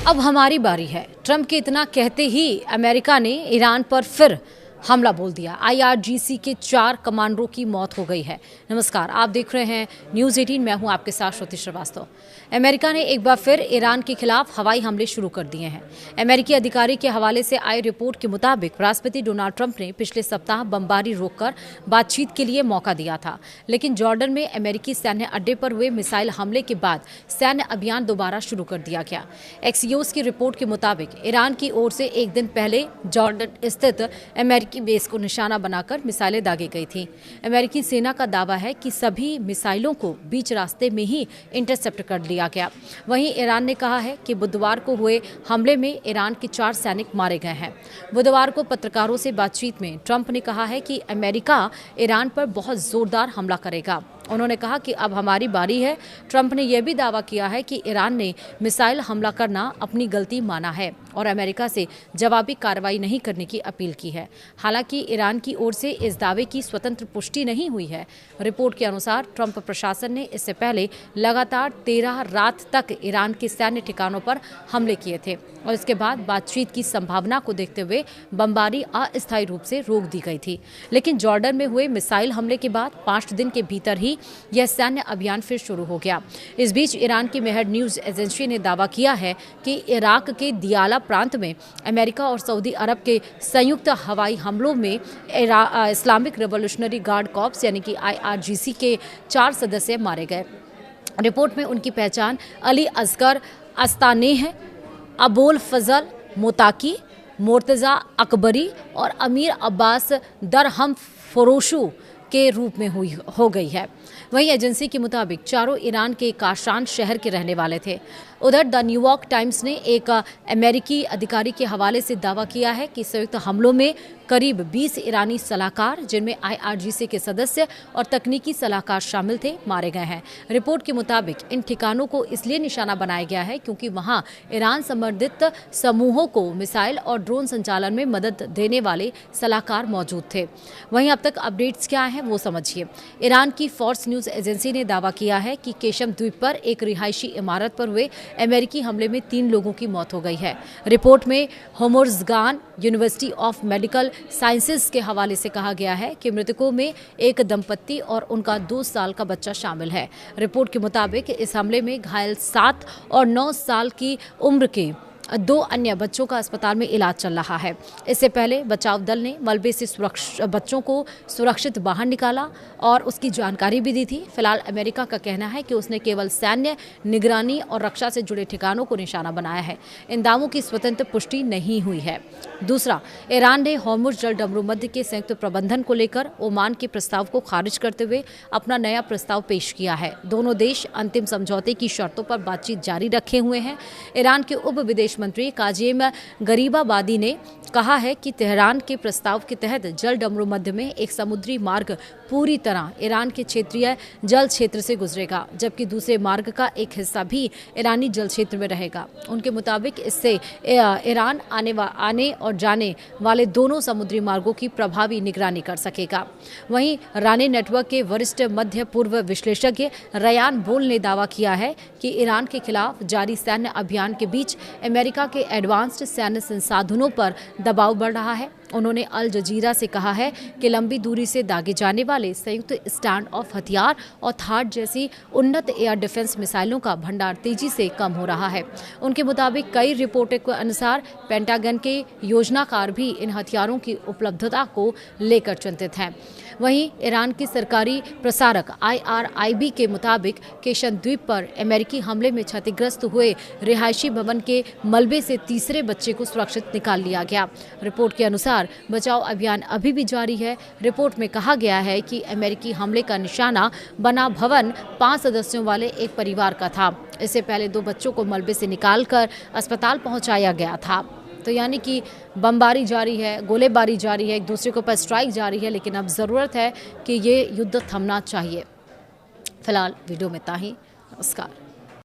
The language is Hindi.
अब हमारी बारी है। ट्रंप के इतना कहते ही अमेरिका ने ईरान पर फिर हमला बोल दिया। IRGC के 4 कमांडरों की मौत हो गई है। नमस्कार, आप देख रहे हैं न्यूज़ 18। मैं हूं आपके साथ श्रुति श्रीवास्तव। अमेरिका ने एक बार फिर ईरान के खिलाफ हवाई हमले शुरू कर दिए हैं। अमेरिकी अधिकारी के हवाले से आई रिपोर्ट के मुताबिक राष्ट्रपति डोनाल्ड ट्रंप ने पिछले सप्ताह बमबारी रोककर बातचीत के लिए मौका दिया था, लेकिन जॉर्डन में अमेरिकी सैन्य अड्डे पर हुए मिसाइल हमले के बाद सैन्य अभियान दोबारा शुरू कर दिया गया। एक्सियोस की रिपोर्ट के मुताबिक ईरान की ओर से एक दिन पहले जॉर्डन स्थित अमेरिकी बेस को निशाना बनाकर मिसाइलें दागी गई थी। अमेरिकी सेना का दावा है कि सभी मिसाइलों को बीच रास्ते में ही इंटरसेप्ट कर लिया गया। वहीं ईरान ने कहा है कि बुधवार को हुए हमले में ईरान के 4 सैनिक मारे गए हैं। बुधवार को पत्रकारों से बातचीत में ट्रंप ने कहा है कि अमेरिका ईरान पर बहुत जोरदार हमला करेगा। उन्होंने कहा कि अब हमारी बारी है। ट्रंप ने यह भी दावा किया है कि ईरान ने मिसाइल हमला करना अपनी गलती माना है और अमेरिका से जवाबी कार्रवाई नहीं करने की अपील की है। हालांकि ईरान की ओर से इस दावे की स्वतंत्र पुष्टि नहीं हुई है। रिपोर्ट के अनुसार ट्रंप प्रशासन ने इससे पहले लगातार 13 रात तक ईरान के सैन्य ठिकानों पर हमले किए थे और इसके बाद बातचीत की संभावना को देखते हुए बमबारी अस्थायी रूप से रोक दी गई थी। लेकिन जॉर्डन में हुए मिसाइल हमले के बाद 5 दिन के भीतर ही यह सैन्य अभियान फिर शुरू हो गया। इस बीच ईरान की मेहर न्यूज एजेंसी ने दावा किया है कि इराक के दियाला प्रांत में अमेरिका और सऊदी अरब के संयुक्त हवाई हमलों में इस्लामिक रिवॉल्यूशनरी गार्ड कॉर्प्स यानी कि IRGC के 4 सदस्य मारे गए। रिपोर्ट में उनकी पहचान अली असगर अस्तानेह, अबोल फजल मोताकी, मुर्तजा अकबरी और अमीर अब्बास दरहम फरोशू के रूप में हो गई है। वहीं एजेंसी के मुताबिक चारों ईरान के काशान शहर के रहने वाले थे। उधर द न्यूयॉर्क टाइम्स ने एक अमेरिकी अधिकारी के हवाले से दावा किया है कि संयुक्त हमलों में करीब 20 ईरानी सलाहकार, जिनमें IRGC के सदस्य और तकनीकी सलाहकार शामिल थे, मारे गए हैं। रिपोर्ट के मुताबिक इन ठिकानों को इसलिए निशाना बनाया गया है क्योंकि वहां ईरान समर्थित समूहों को मिसाइल और ड्रोन संचालन में मदद देने वाले सलाहकार मौजूद थे। वहीं अब तक अपडेट्स क्या हैं वो समझिए। ईरान की फोर्स न्यूज एजेंसी ने दावा किया है कि केशम द्वीप पर एक रिहायशी इमारत पर हुए अमेरिकी हमले में 3 लोगों की मौत हो गई है। रिपोर्ट में होमोर्ज़गान यूनिवर्सिटी ऑफ मेडिकल साइंसेज के हवाले से कहा गया है कि मृतकों में एक दंपत्ति और उनका 2 साल का बच्चा शामिल है। रिपोर्ट के मुताबिक इस हमले में घायल 7 और 9 साल की उम्र के 2 अन्य बच्चों का अस्पताल में इलाज चल रहा है। इससे पहले बचाव दल ने मलबे से बच्चों को सुरक्षित बाहर निकाला और उसकी जानकारी भी दी थी। फिलहाल अमेरिका का कहना है कि उसने केवल सैन्य निगरानी और रक्षा से जुड़े ठिकानों को निशाना बनाया है। इन दावों की स्वतंत्र पुष्टि नहीं हुई है। दूसरा, ईरान ने हॉर्मुज़ जल डमरूमध्य के संयुक्त प्रबंधन को लेकर ओमान के प्रस्ताव को खारिज करते हुए अपना नया प्रस्ताव पेश किया है। दोनों देश अंतिम समझौते की शर्तों पर बातचीत जारी रखे हुए हैं। ईरान के उप विदेश मंत्री काजेम गरीबाबादी ने कहा है कि तेहरान के प्रस्ताव के तहत जल डमरूमध्य में एक समुद्री मार्ग पूरी तरह ईरान के क्षेत्रीय जल क्षेत्र से गुजरेगा, जबकि दूसरे मार्ग का एक हिस्सा भी ईरानी जल क्षेत्र में रहेगा। उनके मुताबिक इससे ईरान आने और जाने वाले दोनों समुद्री मार्गों की प्रभावी निगरानी कर सकेगा। वहीं राने नेटवर्क के वरिष्ठ मध्य पूर्व विश्लेषज्ञ रयान बोल ने दावा किया है कि ईरान के खिलाफ जारी सैन्य अभियान के बीच अमेरिका के एडवांस्ड सैन्य संसाधनों पर दबाव बढ़ रहा है। उन्होंने अल जजीरा से कहा है कि लंबी दूरी से दागे जाने वाले संयुक्त स्टैंड ऑफ हथियार और थाड जैसी उन्नत एयर डिफेंस मिसाइलों का भंडार तेजी से कम हो रहा है। उनके मुताबिक कई रिपोर्टों के अनुसार पेंटागन के योजनाकार भी इन हथियारों की उपलब्धता को लेकर चिंतित हैं। वहीं ईरान की सरकारी प्रसारक IRIB के मुताबिक केशन द्वीप पर अमेरिकी हमले में क्षतिग्रस्त हुए रिहायशी भवन के मलबे से तीसरे बच्चे को सुरक्षित निकाल लिया गया। रिपोर्ट के अनुसार बचाव अभियान अभी भी जारी है। रिपोर्ट में कहा गया है कि अमेरिकी हमले का निशाना बना भवन 5 सदस्यों वाले एक परिवार का था। इससे पहले 2 बच्चों को मलबे से निकालकर अस्पताल पहुंचाया गया था। तो यानी कि बमबारी जारी है, गोलेबारी जारी है, एक दूसरे के ऊपर स्ट्राइक जारी है, लेकिन अब ज़रूरत है कि ये युद्ध थमना चाहिए। फिलहाल वीडियो में इतना ही। नमस्कार।